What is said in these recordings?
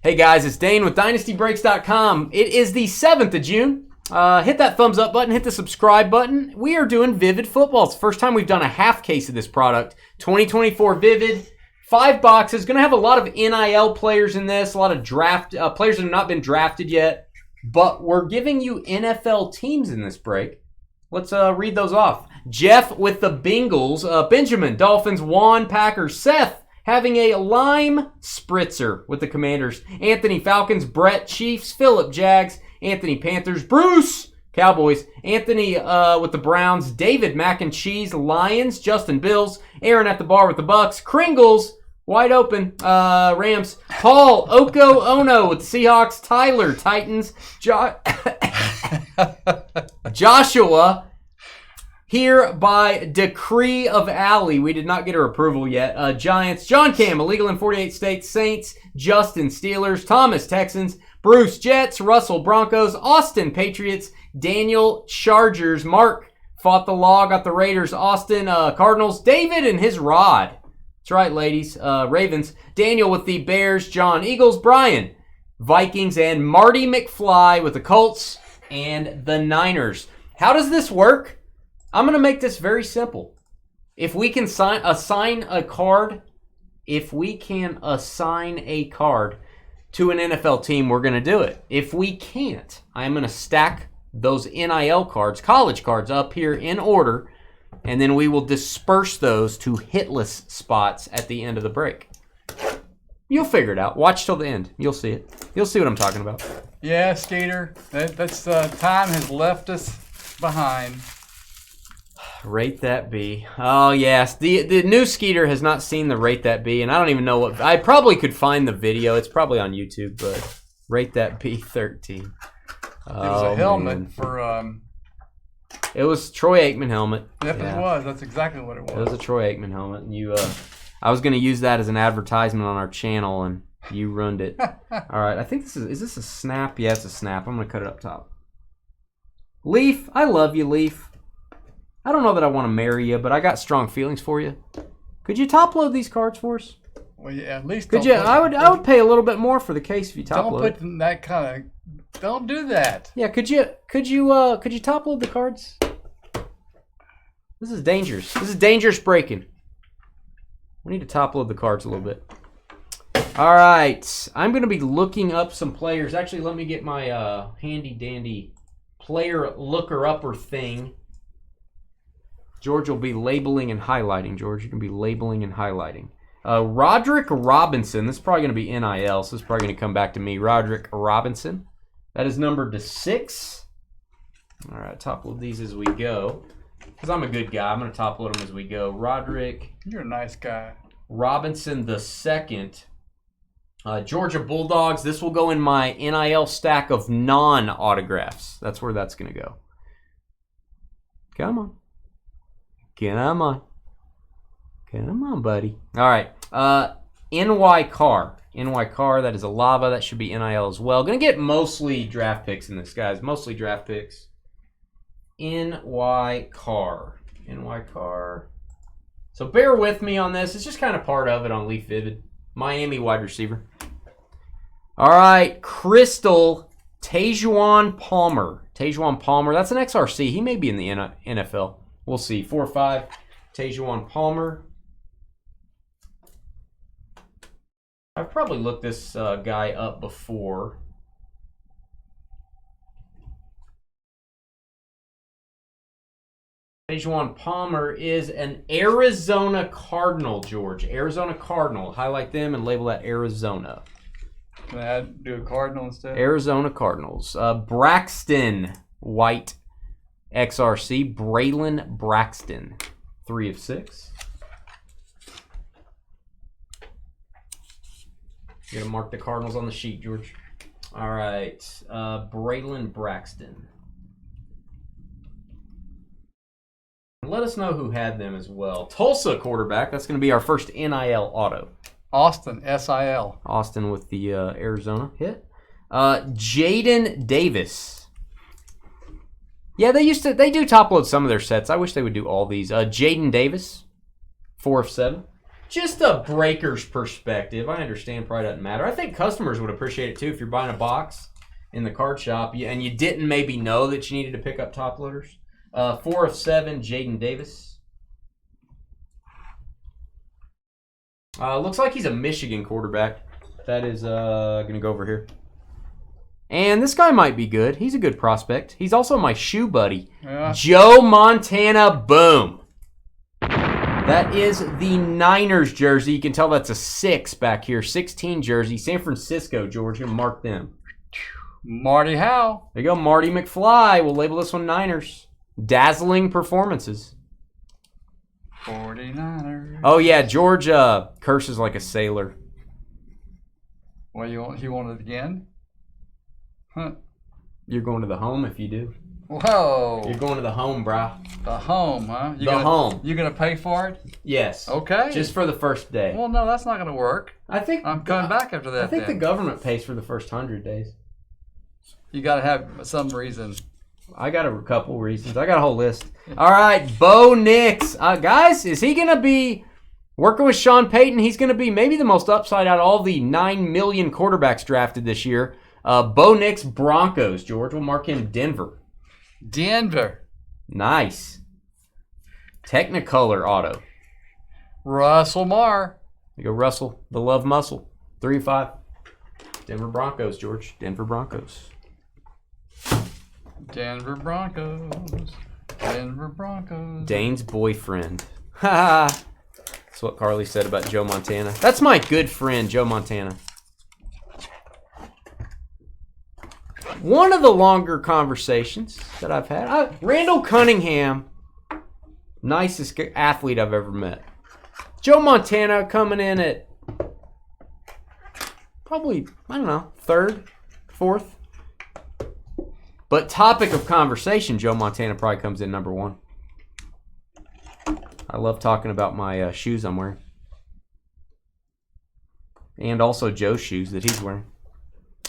Hey guys, it's Dane with DynastyBreaks.com. It is the 7th of June. Hit that thumbs up button, hit the subscribe button. We are doing Vivid Football. It's the first time we've done a half case of this product. 2024 Vivid, 5 boxes. Going to have a lot of NIL players in this, a lot of draft players that have not been drafted yet. But we're giving you NFL teams in this break. Let's read those off. Jeff with the Bengals, Benjamin, Dolphins, Juan, Packers, Seth having a lime spritzer with the Commanders, Anthony, Falcons, Brett, Chiefs, Philip, Jags, Anthony, Panthers, Bruce, Cowboys, Anthony with the Browns, David, Mac and Cheese, Lions, Justin, Bills, Aaron at the bar with the Bucks, Kringles, wide open, Rams, Paul, Oko Ono with the Seahawks, Tyler, Titans, Joshua, here by decree of Allie. We did not get her approval yet. Giants, John Cam, illegal in 48 states, Saints, Justin, Steelers, Thomas, Texans, Bruce, Jets, Russell, Broncos, Austin, Patriots, Daniel, Chargers, Mark, fought the law, got the Raiders, Austin, Cardinals, David and his rod. That's right, ladies. Ravens, Daniel with the Bears, John, Eagles, Brian, Vikings, and Marty McFly with the Colts and the Niners. How does this work? I'm going to make this very simple. If we can assign a card to an NFL team, we're going to do it. If we can't, I'm going to stack those NIL cards, college cards, up here in order, and then we will disperse those to hitless spots at the end of the break. You'll figure it out. Watch till the end. You'll see it. You'll see what I'm talking about. Yeah, Skater. That's time has left us behind. Rate That B. Oh, yes. The new Skeeter has not seen the Rate That B, and I don't even know what... I probably could find the video. It's probably on YouTube, but Rate That B 13. It was a helmet for... It was Troy Aikman helmet. Yep, yeah. It was. That's exactly what it was. It was a Troy Aikman helmet. And I was going to use that as an advertisement on our channel, and you ruined it. All right, I think is this a snap? Yeah, it's a snap. I'm going to cut it up top. Leaf, I love you, Leaf. I don't know that I want to marry you, but I got strong feelings for you. Could you top load these cards for us? Well, yeah, at least. Could you? I would pay a little bit more for the case if you top load. Don't put that kind of. Don't do that. Yeah, could you top load the cards? This is dangerous. This is dangerous breaking. We need to top load the cards a little bit. All right, I'm going to be looking up some players. Actually, let me get my handy dandy player looker upper thing. George will be labeling and highlighting. George, you can be labeling and highlighting. Roderick Robinson. This is probably going to be NIL, so this is probably going to come back to me. Roderick Robinson. That is numbered to 6. All right, top load these as we go. Because I'm a good guy. I'm going to top load them as we go. Roderick. You're a nice guy. Robinson the second. Georgia Bulldogs. This will go in my NIL stack of non-autographs. That's where that's going to go. Come on. Come on, buddy. All right. NY Car. NY Car, that is a lava. That should be NIL as well. Going to get mostly draft picks in this, guys. Mostly draft picks. NY Car. NY Car. So bear with me on this. It's just kind of part of it on Leaf Vivid. Miami wide receiver. All right. Crystal Tajuan Palmer. Tajuan Palmer. That's an XRC. He may be in the NFL. We'll see. 4-5. Tajuan Palmer. I've probably looked this guy up before. Tajuan Palmer is an Arizona Cardinal, George. Arizona Cardinal. Highlight them and label that Arizona. Can I do a Cardinal instead? Arizona Cardinals. Braxton White. XRC, Braylon Braxton, 3 of 6. You gotta mark the Cardinals on the sheet, George. All right, Braylon Braxton. Let us know who had them as well. Tulsa quarterback. That's going to be our first NIL auto. Austin, SIL. Austin with the Arizona hit. Jaden Davis. Yeah, they do top load some of their sets. I wish they would do all these. Jaden Davis, 4 of 7. just a breaker's perspective. I understand probably doesn't matter. I think customers would appreciate it too if you're buying a box in the card shop and you didn't maybe know that you needed to pick up top loaders. 4 of 7, Jaden Davis. Looks like he's a Michigan quarterback. That is going to go over here. And this guy might be good. He's a good prospect. He's also my shoe buddy. Yeah. Joe Montana, boom. That is the Niners jersey. You can tell that's a 6 back here. 16 jersey. San Francisco, Georgia. Mark them. Marty Howe. There you go, Marty McFly. We'll label this one Niners. Dazzling performances. 49ers. Oh, yeah, George curses like a sailor. Well, you want it again? Huh. You're going to the home if you do. Whoa. You're going to the home, brah. The home, huh? Home. You going to pay for it? Yes. Okay. Just for the first day. Well, no, that's not going to work. I think I'm coming back after that. I think the government pays for the first 100 days. You got to have some reason. I got a couple reasons. I got a whole list. All right, Bo Nix. Guys, is he going to be working with Sean Payton? He's going to be maybe the most upside out of all the 9 million quarterbacks drafted this year. Bo Nix, Broncos. George, we'll mark him Denver. Denver. Nice. Technicolor auto. Russell Marr. You go Russell, the love muscle. 3-5. Denver Broncos, George. Denver Broncos. Denver Broncos. Denver Broncos. Dane's boyfriend. Ha! That's what Carly said about Joe Montana. That's my good friend, Joe Montana. One of the longer conversations that I've had. Randall Cunningham, nicest athlete I've ever met. Joe Montana coming in at probably, I don't know, 3rd, 4th. But topic of conversation, Joe Montana probably comes in number 1. I love talking about my shoes I'm wearing. And also Joe's shoes that he's wearing.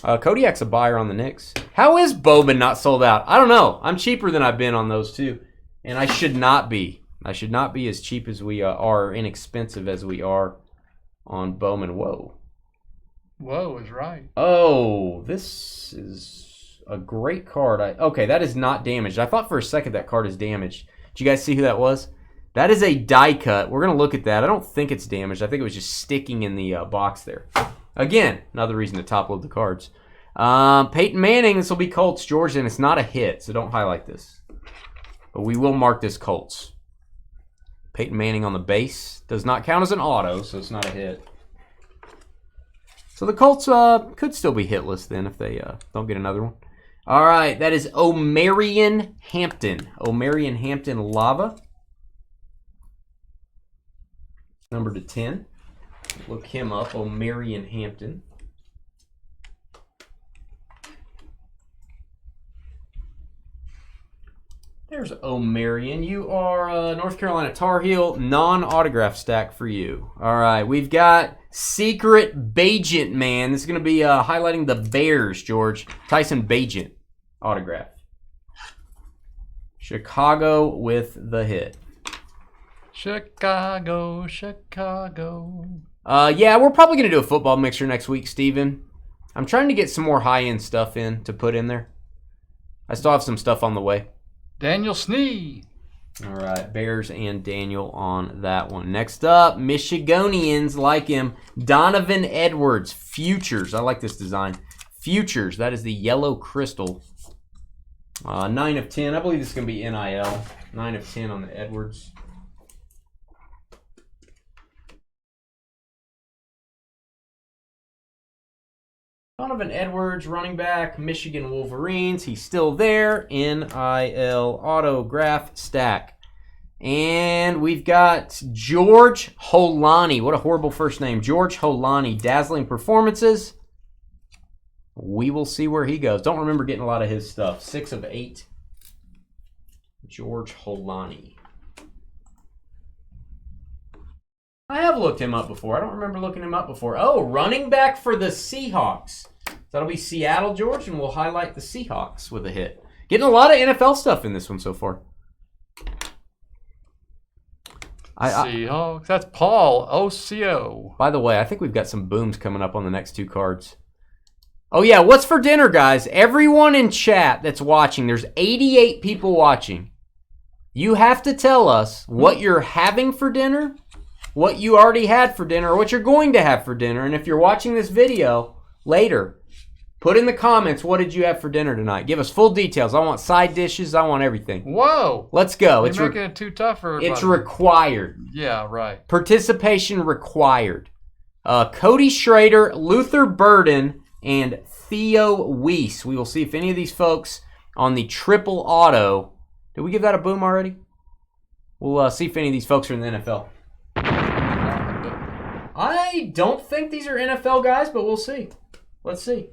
Kodiak's a buyer on the Knicks. How is Bowman not sold out? I don't know. I'm cheaper than I've been on those too. And I should not be. I should not be as cheap as we are, inexpensive as we are on Bowman. Whoa. Whoa is right. Oh, this is a great card. Okay, that is not damaged. I thought for a second that card is damaged. Did you guys see who that was? That is a die cut. We're going to look at that. I don't think it's damaged. I think it was just sticking in the box there. Again, another reason to top load the cards. Peyton Manning, this will be Colts, Georgia, and it's not a hit, so don't highlight this. But we will mark this Colts. Peyton Manning on the base. Does not count as an auto, so it's not a hit. So the Colts could still be hitless then if they don't get another one. All right, that is Omarion Hampton. Omarion Hampton Lava. Number to 10. Look him up, Omarion Hampton. There's Omarion. You are North Carolina Tar Heel, non-autograph stack for you. All right, we've got Secret Bagent Man. This is going to be highlighting the Bears, George. Tyson Bagent autograph. Chicago with the hit. Chicago, Chicago. Yeah, we're probably going to do a football mixer next week, Steven. I'm trying to get some more high-end stuff in to put in there. I still have some stuff on the way. Daniel Snee. All right, Bears and Daniel on that one. Next up, Michigonians like him. Donovan Edwards, Futures. I like this design. Futures, that is the yellow crystal. 9 of 10. I believe this is going to be NIL. 9 of 10 on the Edwards. Donovan Edwards, running back, Michigan Wolverines. He's still there. NIL autograph stack. And we've got George Holani. What a horrible first name. George Holani, dazzling performances. We will see where he goes. Don't remember getting a lot of his stuff. 6 of 8. George Holani. I have looked him up before. I don't remember looking him up before. Oh, running back for the Seahawks. That'll be Seattle, George, and we'll highlight the Seahawks with a hit. Getting a lot of NFL stuff in this one so far. Seahawks. That's Paul OCO. By the way, I think we've got some booms coming up on the next two cards. Oh, yeah. What's for dinner, guys? Everyone in chat that's watching, there's 88 people watching. You have to tell us what you're having for dinner, what you already had for dinner, or what you're going to have for dinner. And if you're watching this video later, put in the comments, what did you have for dinner tonight? Give us full details. I want side dishes. I want everything. Whoa. Let's go. You're making it too tough for everybody. It's required. Yeah, right. Participation required. Cody Schrader, Luther Burden, and Theo Weiss. We will see if any of these folks on the triple auto. Did we give that a boom already? We'll see if any of these folks are in the NFL. I don't think these are NFL guys, but we'll see. Let's see.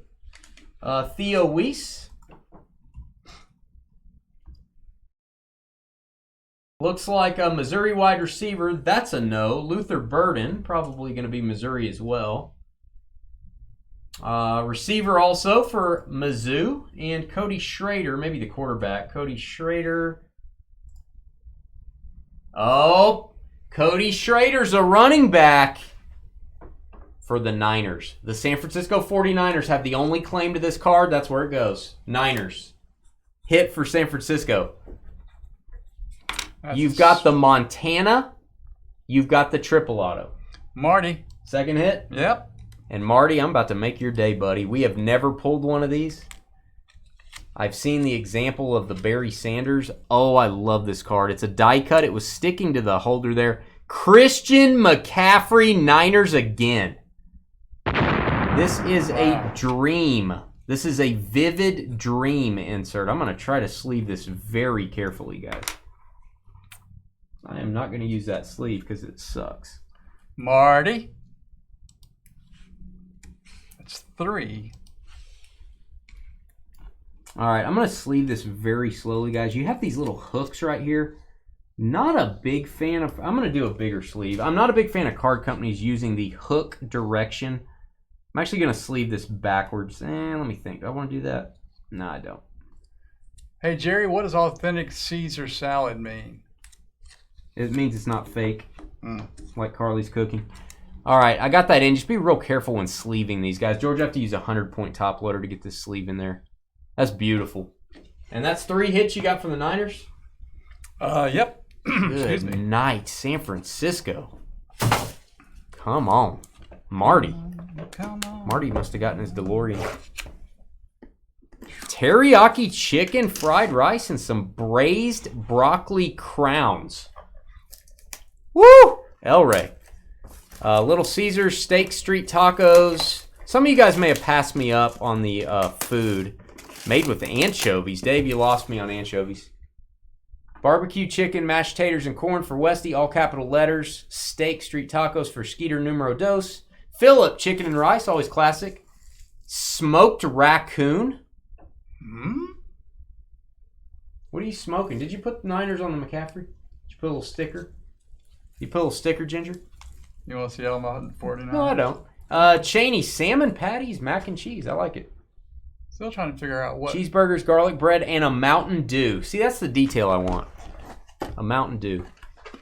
Theo Weiss. Looks like a Missouri wide receiver. That's a no. Luther Burden, probably going to be Missouri as well. Receiver also for Mizzou. And Cody Schrader, maybe the quarterback. Cody Schrader. Oh, Cody Schrader's a running back for the Niners. The San Francisco 49ers have the only claim to this card. That's where it goes. Niners. Hit for San Francisco. You've got the Montana. You've got the triple auto. Marty. Second hit? Yep. And Marty, I'm about to make your day, buddy. We have never pulled one of these. I've seen the example of the Barry Sanders. Oh, I love this card. It's a die cut. It was sticking to the holder there. Christian McCaffrey, Niners again. This is a dream. This is a vivid dream insert. I'm going to try to sleeve this very carefully, guys. I am not going to use that sleeve because it sucks. Marty. That's 3. All right, I'm going to sleeve this very slowly, guys. You have these little hooks right here. Not a big fan of... I'm going to do a bigger sleeve. I'm not a big fan of card companies using the hook direction. I'm actually going to sleeve this backwards. Let me think. Do I want to do that? No, I don't. Hey, Jerry, what does authentic Caesar salad mean? It means it's not fake, like Carly's cooking. All right, I got that in. Just be real careful when sleeving these, guys. George, I have to use a 100-point top loader to get this sleeve in there. That's beautiful. And that's 3 hits you got from the Niners? Yep. Good night, San Francisco. Come on. Marty. Come on. Marty must have gotten his DeLorean. Teriyaki chicken, fried rice, and some braised broccoli crowns. Woo! El Rey. Little Caesars, steak street tacos. Some of you guys may have passed me up on the food. Made with anchovies. Dave, you lost me on anchovies. Barbecue chicken, mashed taters, and corn for Westy, all capital letters. Steak street tacos for Skeeter numero dos. Philip, chicken and rice, always classic. Smoked raccoon. What are you smoking? Did you put the Niners on the McCaffrey? Did you put a little sticker? You put a little sticker, Ginger? You want to see Elma 49? No, I don't. Cheney, salmon patties, mac and cheese. I like it. Still trying to figure out what. Cheeseburgers, garlic bread, and a Mountain Dew. See, that's the detail I want. A Mountain Dew.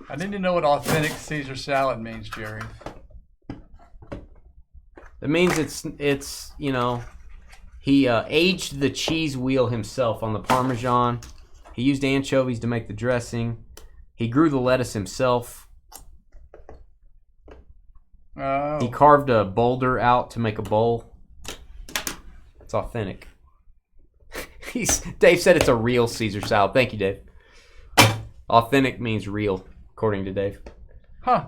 I need to know what authentic Caesar salad means, Jerry. It means it's you know, he aged the cheese wheel himself on the Parmesan. He used anchovies to make the dressing. He grew the lettuce himself. Oh. He carved a boulder out to make a bowl. It's authentic. Dave said it's a real Caesar salad. Thank you, Dave. Authentic means real, according to Dave. Huh.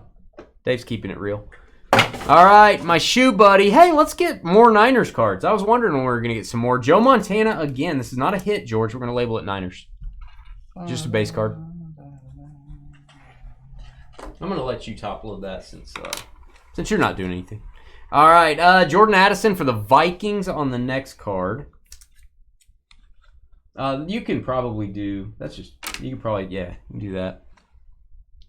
Dave's keeping it real. All right, my shoe buddy. Hey, let's get more Niners cards. I was wondering when we were going to get some more. Joe Montana, again. This is not a hit, George. We're going to label it Niners. Just a base card. I'm going to let you top load that since you're not doing anything. All right, Jordan Addison for the Vikings on the next card. You can probably do, you can do that.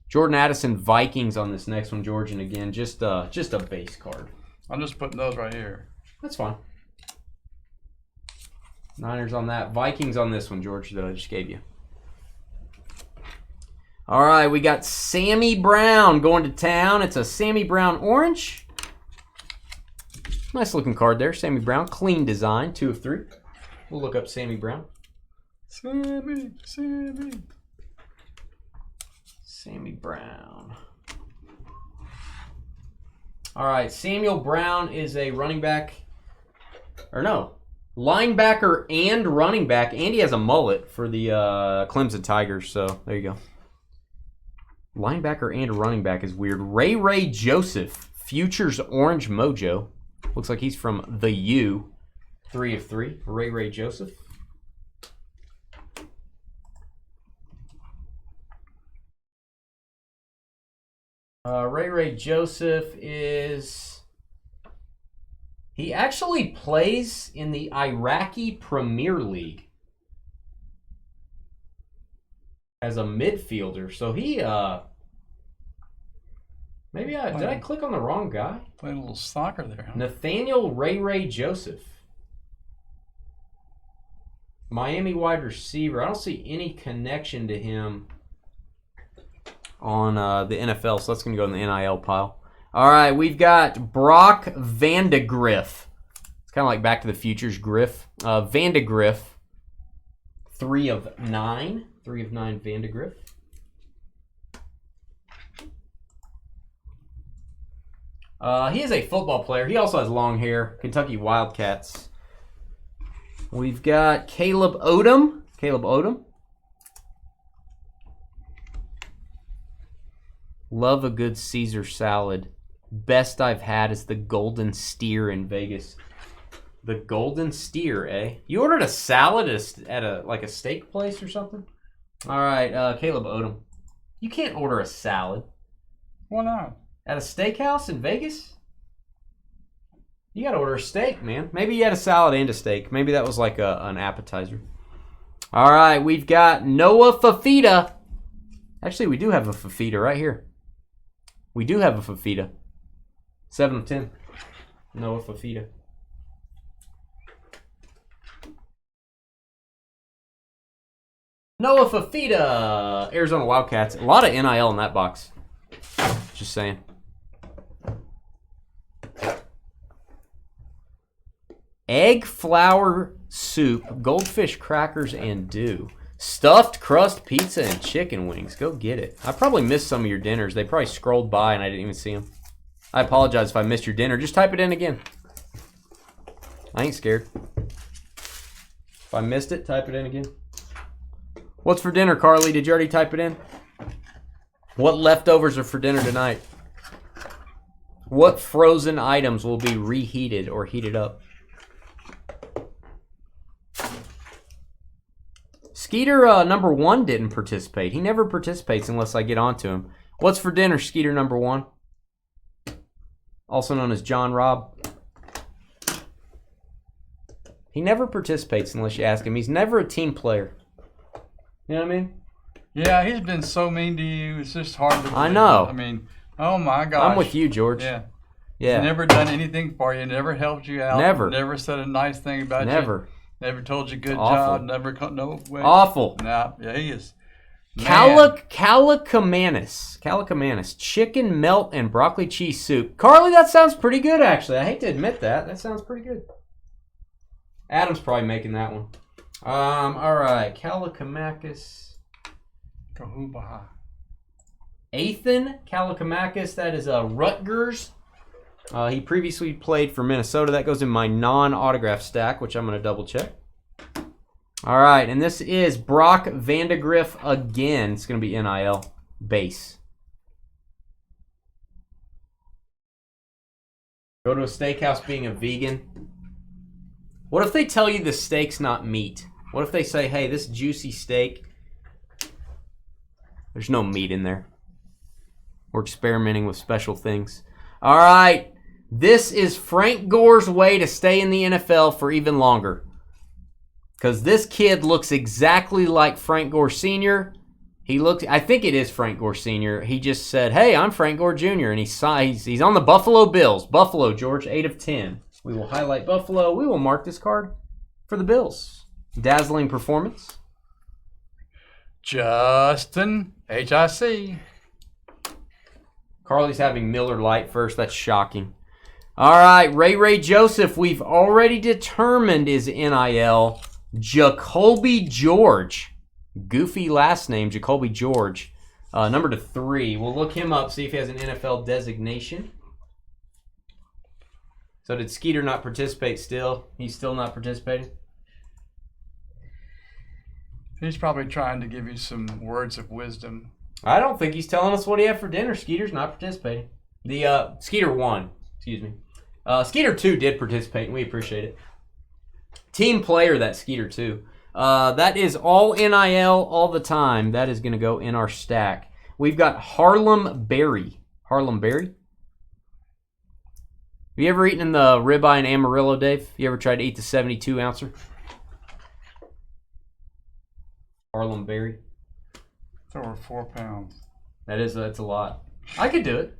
Jordan Addison, Vikings on this next one, George, and again, just a base card. I'm just putting those right here. That's fine. Niners on that. Vikings on this one, George, that I just gave you. All right, we got Sammy Brown going to town. It's a Sammy Brown orange. Nice looking card there. Sammy Brown, clean design, 2 of 3. We'll look up Sammy Brown. Sammy Brown. All right, Samuel Brown is a running back. Or no, linebacker and running back. And he has a mullet for the Clemson Tigers, so there you go. Linebacker and running back is weird. Ray Joseph, Futures Orange Mojo. Looks like he's from the U. 3 of 3. Ray Joseph. Ray Joseph is... He actually plays in the Iraqi Premier League as a midfielder. So he, maybe did I click on the wrong guy? Playing a little soccer there, huh? Nathaniel Ray Joseph. Miami wide receiver. I don't see any connection to him on the NFL, so that's going to go in the NIL pile. All right, we've got Brock Vandegrift. It's kind of like Back to the Future's Griff. Vandegrift, 3 of 9. 3 of 9 Vandegrift. He is a football player. He also has long hair. Kentucky Wildcats. We've got Caleb Odom. Love a good Caesar salad. Best I've had is the Golden Steer in Vegas. The Golden Steer, eh? You ordered a salad at a steak place or something? All right, Caleb Odom. You can't order a salad. Why not? At a steakhouse in Vegas? You got to order a steak, man. Maybe you had a salad and a steak. Maybe that was like an appetizer. All right, we've got Noah Fafita. Actually, we do have a Fafita right here. We do have a Fafita. 7 of 10. Noah Fafita. Noah Fafita. Arizona Wildcats. A lot of NIL in that box. Just saying. Egg flour soup, goldfish crackers, and dew. Stuffed crust pizza and chicken wings. Go get it. I probably missed some of your dinners. They probably scrolled by and I didn't even see them. I apologize if I missed your dinner. Just type it in again. I ain't scared. If I missed it, type it in again. What's for dinner, Carly? Did you already type it in? What leftovers are for dinner tonight? What frozen items will be reheated or heated up? Skeeter number 1 didn't participate. He never participates unless I get onto him. What's for dinner, Skeeter number 1? Also known as John Robb. He never participates unless you ask him. He's never a team player. You know what I mean? Yeah, he's been so mean to you. It's just hard to believe. I know. I mean, oh my gosh. I'm with you, George. Yeah. Yeah. He's never done anything for you. Never helped you out. Never. Never said a nice thing about you. Never. Never told you good Awful. job. Never, no way. Awful. Nah, yeah, he is. Calicamanis. Chicken melt and broccoli cheese soup. Carly, that sounds pretty good, actually. I hate to admit that. That sounds pretty good. Adam's probably making that one. All right. Calicamacus. Kahubaha. Ethan Calicamacus. That is Rutgers. He previously played for Minnesota. That goes in my non-autograph stack, which I'm going to double check. All right, and this is Brock Vandegrift again. It's going to be NIL base. Go to a steakhouse being a vegan. What if they tell you the steak's not meat? What if they say, hey, this juicy steak, there's no meat in there. We're experimenting with special things. All right. This is Frank Gore's way to stay in the NFL for even longer. Because this kid looks exactly like Frank Gore Sr. I think it is Frank Gore Sr. He just said, hey, I'm Frank Gore Jr. And he's on the Buffalo Bills. Buffalo, George, 8 of 10. We will highlight Buffalo. We will mark this card for the Bills. Dazzling performance. Justin, HIC. Carly's having Miller Lite first. That's shocking. All right, Ray Joseph, we've already determined is NIL. Jacoby George. Goofy last name, Jacoby George. Number to 3. We'll look him up, see if he has an NFL designation. So did Skeeter not participate still? He's still not participating? He's probably trying to give you some words of wisdom. I don't think he's telling us what he had for dinner. Skeeter's not participating. The Skeeter 1, excuse me. Skeeter 2 did participate, and we appreciate it. Team player, that Skeeter 2. That is all NIL all the time. That is going to go in our stack. We've got Harlem Berry. Harlem Berry? Have you ever eaten in the ribeye and Amarillo, Dave? You ever tried to eat the 72-ouncer? Harlem Berry. It's over 4 pounds. That's a lot. I could do it.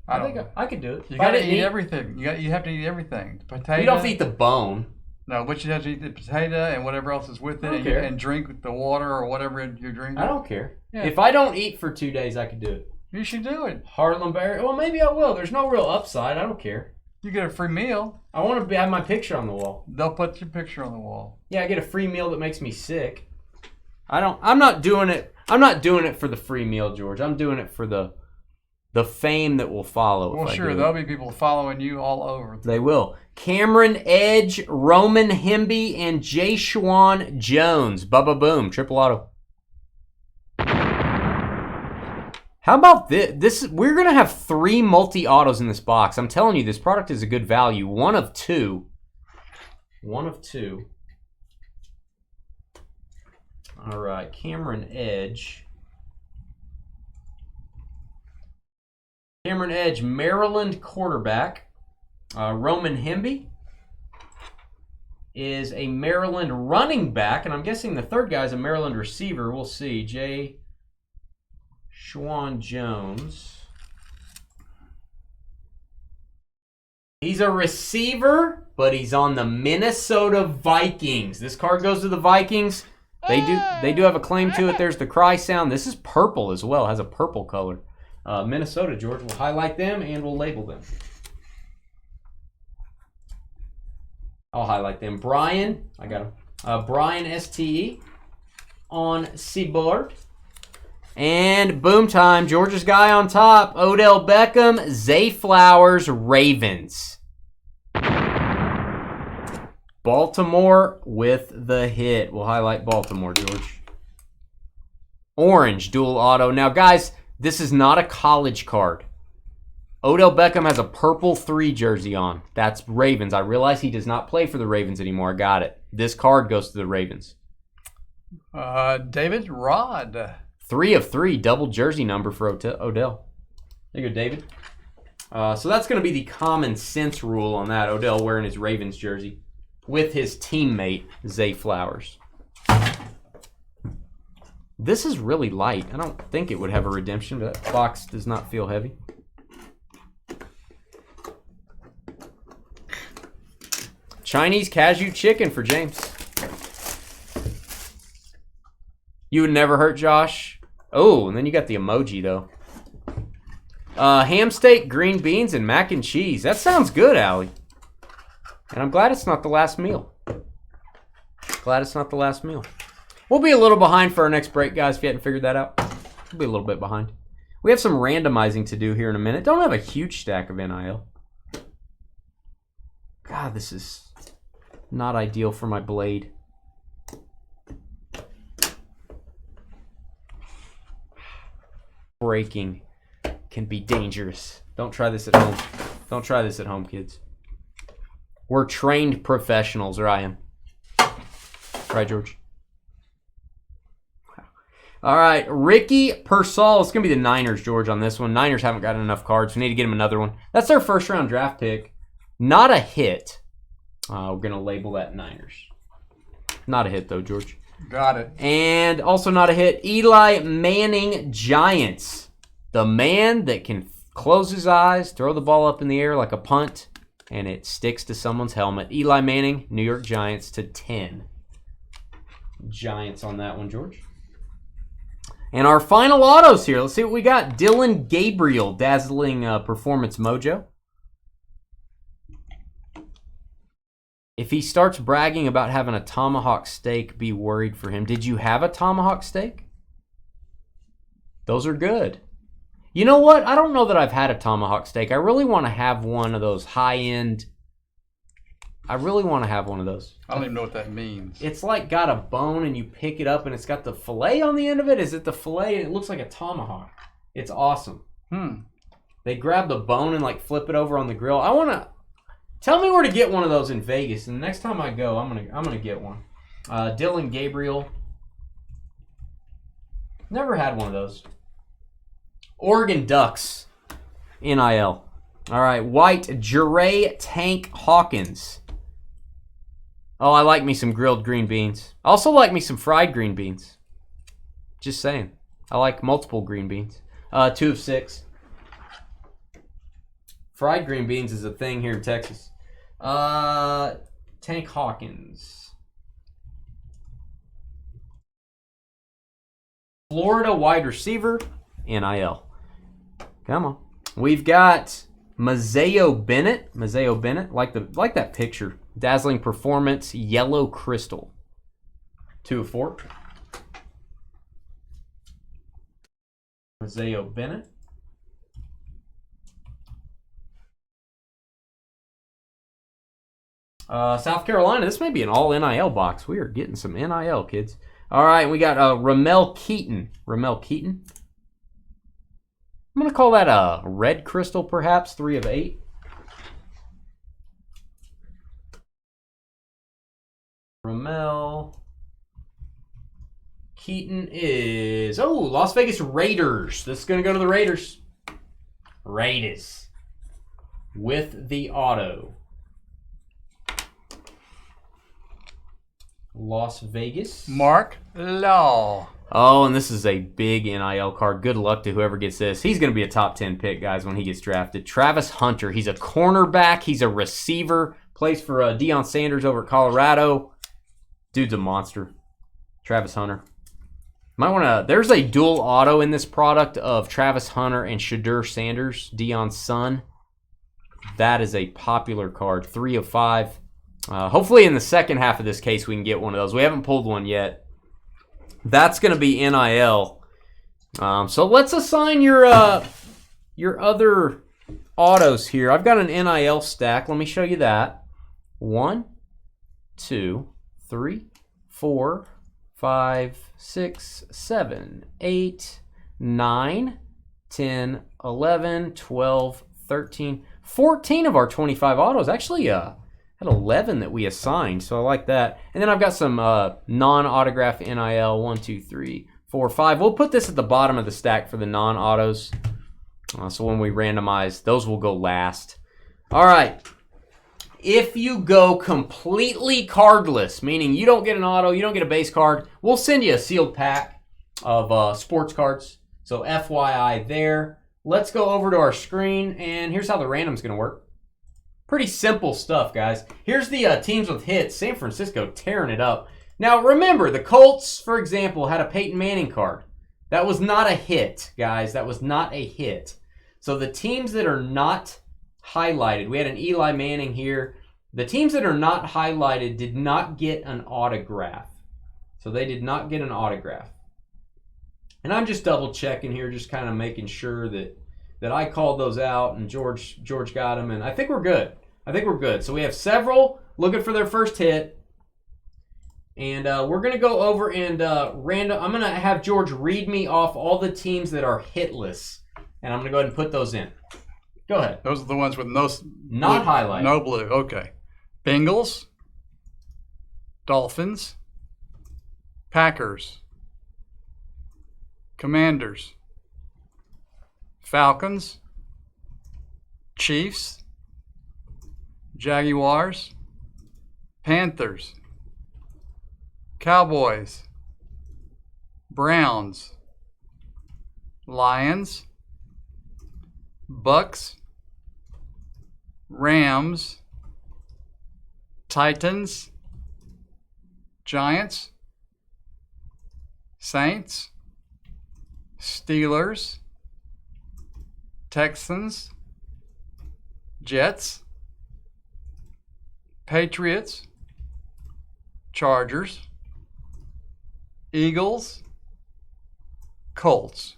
I think I could do it. You got to eat everything. You have to eat everything. The potato. You don't have to eat the bone. No, but you have to eat the potato and whatever else is with it, and drink the water or whatever you're drinking. I don't care. Yeah. If I don't eat for 2 days, I could do it. You should do it. Harlem Berry. Well, maybe I will. There's no real upside. I don't care. You get a free meal. I want to have my picture on the wall. They'll put your picture on the wall. Yeah, I get a free meal that makes me sick. I'm not doing it. I'm not doing it for the free meal, George. I'm doing it for the fame that will follow. Well, sure, there'll be people following you all over. They will. Cameron Edge, Roman Hemby, and Jay Schwan Jones. Bubba Boom, triple auto. How about this? We're going to have 3 multi-autos in this box. I'm telling you, this product is a good value. One of two. All right, Cameron Edge. Maryland quarterback. Roman Hemby is a Maryland running back, and I'm guessing the third guy is a Maryland receiver. We'll see. Jay Schwan Jones. He's a receiver, but he's on the Minnesota Vikings. This card goes to the Vikings. They do have a claim to it. There's the cry sound. This is purple as well. It has a purple color. Minnesota, George. We'll highlight them and we'll label them. I'll highlight them. Brian, I got him. Brian STE on Seaboard. And boom time, Georgia's guy on top. Odell Beckham, Zay Flowers, Ravens. Baltimore with the hit. We'll highlight Baltimore, George. Orange, dual auto. Now, guys, this is not a college card. Odell Beckham has a purple 3 jersey on. That's Ravens. I realize he does not play for the Ravens anymore. I got it. This card goes to the Ravens. David Rod. 3 of 3, double jersey number for Odell. There you go, David. So that's going to be the common sense rule on that. Odell wearing his Ravens jersey with his teammate, Zay Flowers. This is really light. I don't think it would have a redemption, but that box does not feel heavy. Chinese cashew chicken for James. You would never hurt Josh. Oh, and then you got the emoji, though. Ham steak, green beans, and mac and cheese. That sounds good, Allie. And I'm glad it's not the last meal. Glad it's not the last meal. We'll be a little behind for our next break, guys, if you hadn't figured that out. We'll be a little bit behind. We have some randomizing to do here in a minute. Don't have a huge stack of NIL. God, this is not ideal for my blade. Breaking can be dangerous. Don't try this at home. Don't try this at home, kids. We're trained professionals, or I am. Right, George? All right, Ricky Pearsall. It's going to be the Niners, George, on this one. Niners haven't gotten enough cards. We need to get him another one. That's their first-round draft pick. Not a hit. We're going to label that Niners. Not a hit, though, George. Got it. And also not a hit, Eli Manning, Giants. The man that can close his eyes, throw the ball up in the air like a punt, and it sticks to someone's helmet. Eli Manning, New York Giants to 10. Giants on that one, George. And our final autos here. Let's see what we got. Dylan Gabriel, Dazzling Performance Mojo. If he starts bragging about having a tomahawk steak, be worried for him. Did you have a tomahawk steak? Those are good. You know what? I don't know that I've had a tomahawk steak. I really want to have one of those high-end. I really want to have one of those. I don't even know what that means. It's like got a bone and you pick it up and it's got the fillet on the end of it. Is it the fillet? And it looks like a tomahawk. It's awesome. They grab the bone and like flip it over on the grill. I want to... Tell me where to get one of those in Vegas, and the next time I go, I'm gonna get one. Dylan Gabriel. Never had one of those. Oregon Ducks. NIL. All right, White Jure Tank Hawkins. Oh, I like me some grilled green beans. I also like me some fried green beans. Just saying. I like multiple green beans. 2 of 6. Fried green beans is a thing here in Texas. Tank Hawkins. Florida wide receiver. NIL. Come on. We've got Mazeo Bennett. Mazeo Bennett. Like that picture. Dazzling Performance. Yellow Crystal. 2 of 4. Mazeo Bennett. South Carolina. This may be an all NIL box. We are getting some NIL, kids. All right, we got Ramel Keaton. Ramel Keaton. I'm going to call that a red crystal, perhaps. 3 of 8. Ramel Keaton is... Oh, Las Vegas Raiders. This is going to go to the Raiders. Raiders. With the auto. Las Vegas. Mark Law. Oh, and this is a big NIL card. Good luck to whoever gets this. He's going to be a top 10 pick, guys, when he gets drafted. Travis Hunter. He's a cornerback. He's a receiver. Plays for Deion Sanders over at Colorado. Dude's a monster. Travis Hunter. Might want to... There's a dual auto in this product of Travis Hunter and Shadur Sanders, Deion's son. That is a popular card. 3 of 5. Hopefully in the second half of this case we can get one of those. We haven't pulled one yet. That's going to be NIL. So let's assign your other autos here. I've got an NIL stack. Let me show you that. 1, 2, 3, 4, 5, 6, 7, 8, 9, 10, 11, 12, 13, 14 of our 25 autos. Actually, had 11 that we assigned, so I like that. And then I've got some non-autograph NIL, 1, 2, 3, 4, 5. We'll put this at the bottom of the stack for the non-autos. So when we randomize, those will go last. All right. If you go completely cardless, meaning you don't get an auto, you don't get a base card, we'll send you a sealed pack of sports cards. So FYI there. Let's go over to our screen, and here's how the random's going to work. Pretty simple stuff, guys. Here's the teams with hits. San Francisco tearing it up. Now, remember, the Colts, for example, had a Peyton Manning card. That was not a hit, guys. That was not a hit. So the teams that are not highlighted, we had an Eli Manning here. The teams that are not highlighted did not get an autograph. So they did not get an autograph. And I'm just double checking here, just kind of making sure that I called those out and George got them, and I think we're good. I think we're good. So we have several looking for their first hit. And we're going to go over and I'm going to have George read me off all the teams that are hitless. And I'm going to go ahead and put those in. Go ahead. Those are the ones with no... Not highlighted. No blue. Okay. Bengals. Dolphins. Packers. Commanders. Falcons. Chiefs. Jaguars. Panthers. Cowboys. Browns. Lions. Bucks. Rams. Titans. Giants. Saints. Steelers, Texans, Jets, Patriots, Chargers, Eagles, Colts.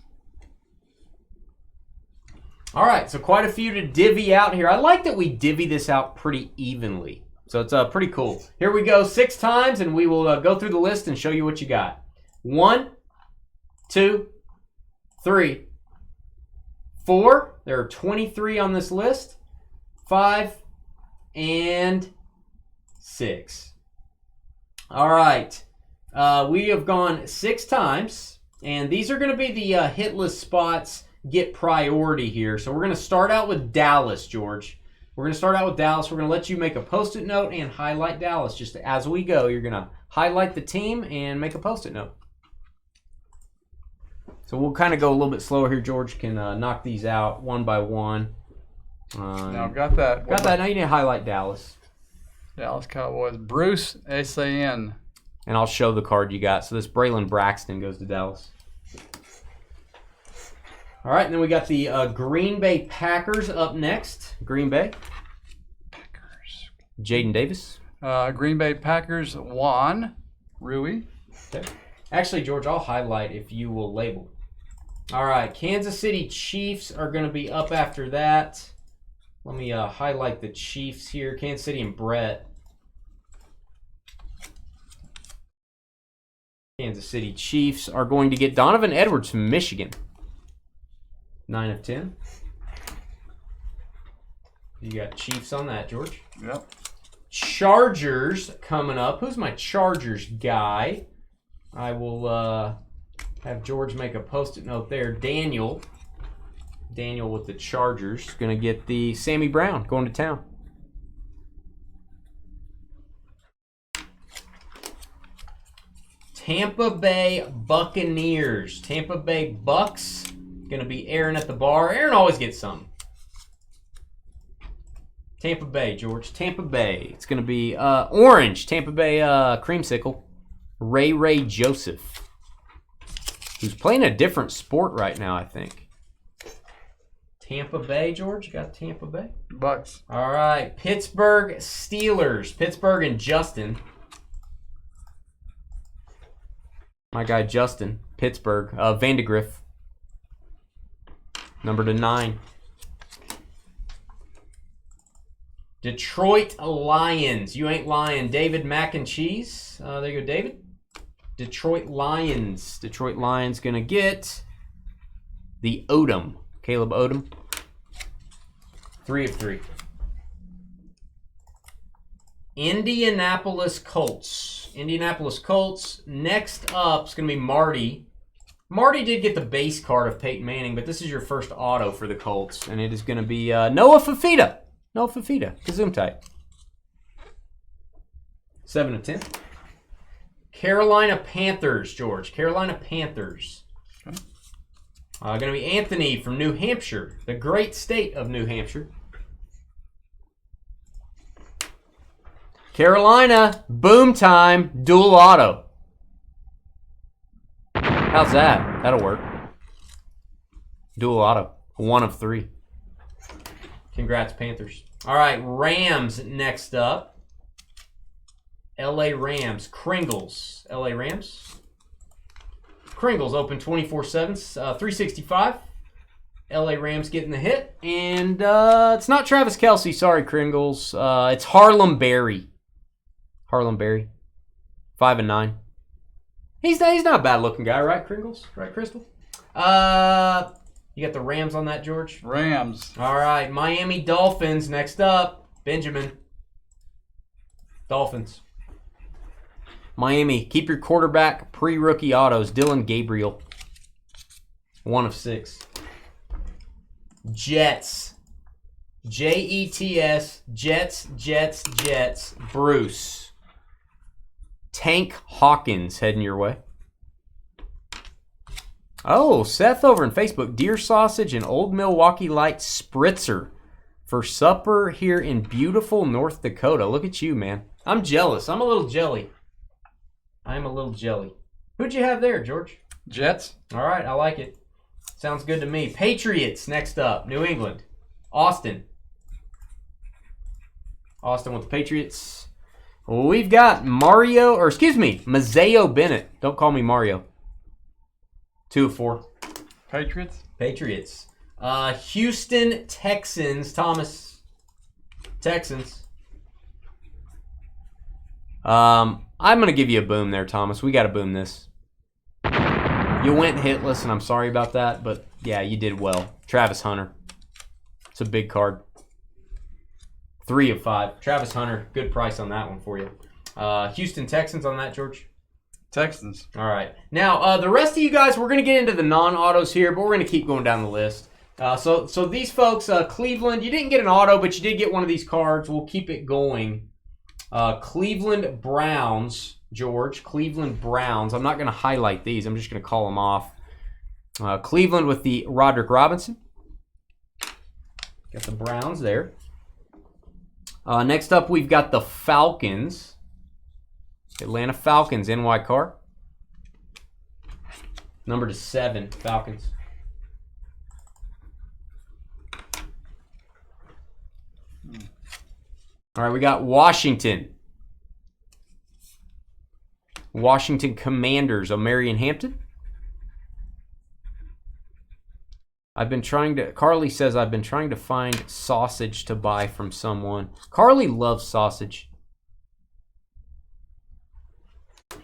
All right, so quite a few to divvy out here. I like that we divvy this out pretty evenly. So it's pretty cool. Here we go 6 times, and we will go through the list and show you what you got. 1, 2, 3, 4. There are 23 on this list. 5, and 6. All right. We have gone 6 times, and these are going to be the hitless spots get priority here. So we're going to start out with Dallas, George. We're going to start out with Dallas. We're going to let you make a Post-it note and highlight Dallas. Just as we go, you're going to highlight the team and make a Post-it note. So we'll kind of go a little bit slower here. George can knock these out one by one. Now, got that. Got that. Now you need to highlight Dallas. Dallas Cowboys. Bruce S.A.N. And I'll show the card you got. So this Braylon Braxton goes to Dallas. All right, and then we got the Green Bay Packers up next. Green Bay. Packers. Jaden Davis. Green Bay Packers. Juan Rui. Okay. Actually, George, I'll highlight if you will label. All right, Kansas City Chiefs are going to be up after that. Let me highlight the Chiefs here. Kansas City and Brett. Kansas City Chiefs are going to get Donovan Edwards from Michigan. 9 of 10. You got Chiefs on that, George. Yep. Chargers coming up. Who's my Chargers guy? I will have George make a Post-it note there. Daniel with the Chargers. Going to get the Sammy Brown going to town. Tampa Bay Buccaneers. Tampa Bay Bucks. Going to be Aaron at the bar. Aaron always gets something. Tampa Bay, George. Tampa Bay. It's going to be orange. Tampa Bay creamsicle. Ray Joseph. Who's playing a different sport right now, I think. Tampa Bay, George. You got Tampa Bay? Bucks. All right. Pittsburgh Steelers. Pittsburgh and Justin. My guy Justin. Pittsburgh. Vandegrift. Number to 9. Detroit Lions. You ain't lying. David Mac and Cheese. There you go, David. Detroit Lions. Detroit Lions going to get the Odom. Caleb Odom. 3 of 3. Indianapolis Colts. Indianapolis Colts. Next up is going to be Marty. Marty did get the base card of Peyton Manning, but this is your first auto for the Colts, and it is going to be Noah Fafita. Noah Fafita. Gesundheit. 7 of 10. Carolina Panthers, George. Carolina Panthers. Okay. Going to be Anthony from New Hampshire, the great state of New Hampshire. Carolina, boom time, dual auto. How's that? That'll work. Dual auto. 1 of 3. Congrats, Panthers. All right, Rams next up. L.A. Rams. Kringles. L.A. Rams. Kringles open 24/7, 365. L.A. Rams getting the hit. And it's not Travis Kelce. Sorry, Kringles. It's Harlem Berry. Harlem Berry. 5 and 9. He's not a bad looking guy, right, Kringles? Right, Crystal? You got the Rams on that, George? Rams. All right, Miami Dolphins next up. Benjamin. Dolphins. Miami, keep your quarterback pre-rookie autos. Dylan Gabriel. 1 of 6. Jets. Jets. Jets. Bruce. Tank Hawkins heading your way. Oh, Seth over in Facebook. Deer sausage and Old Milwaukee Light Spritzer for supper here in beautiful North Dakota. Look at you, man. I'm jealous. I'm a little jelly. I'm a little jelly. Who'd you have there, George? Jets. All right, I like it. Sounds good to me. Patriots next up. New England. Austin. Austin with the Patriots. We've got Mazeo Bennett. Don't call me Mario. 2 of 4. Patriots. Houston Texans. Thomas. Texans. I'm going to give you a boom there, Thomas. We got to boom this. You went hitless, and I'm sorry about that, but yeah, you did well. Travis Hunter. It's a big card. 3 of 5. Travis Hunter, good price on that one for you. Houston Texans on that, George? Texans. All right. Now, the rest of you guys, we're going to get into the non-autos here, but we're going to keep going down the list. So these folks, Cleveland, you didn't get an auto, but you did get one of these cards. We'll keep it going. Cleveland Browns, George. Cleveland Browns. I'm not going to highlight these. I'm just going to call them off. Cleveland with the Roderick Robinson. Got the Browns there. Next up, we've got the Falcons. Atlanta Falcons, NY car. Number to 7, Falcons. All right, we got Washington. Washington Commanders, O'Marion Hampton. Carly says, I've been trying to find sausage to buy from someone. Carly loves sausage.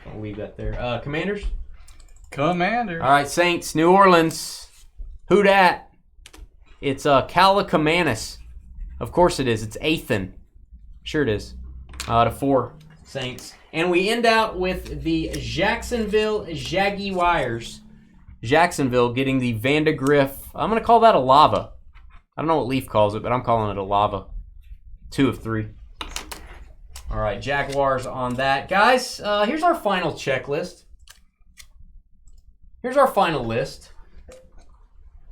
I'll leave that there. Commanders? Commanders. All right, Saints, New Orleans. Who dat? It's Calicamanus. Of course it is. It's Athan. Sure it is. To 4, Saints. And we end out with the Jacksonville Jaguars. Jacksonville getting the Vandegrift. I'm going to call that a lava. I don't know what Leaf calls it, but I'm calling it a lava. 2 of 3. All right, Jaguars on that. Guys, here's our final checklist. Here's our final list.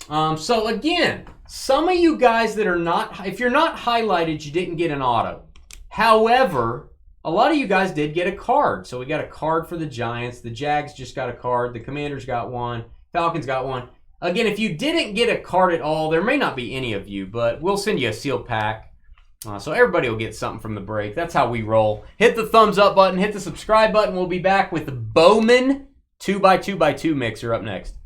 So again, some of you guys that are not, if you're not highlighted, you didn't get an auto. However, a lot of you guys did get a card. So we got a card for the Giants. The Jags just got a card. The Commanders got one. Falcons got one. Again, if you didn't get a card at all, there may not be any of you, but we'll send you a sealed pack. So everybody will get something from the break. That's how we roll. Hit the thumbs up button. Hit the subscribe button. We'll be back with the Bowman 2x2x2 mixer up next.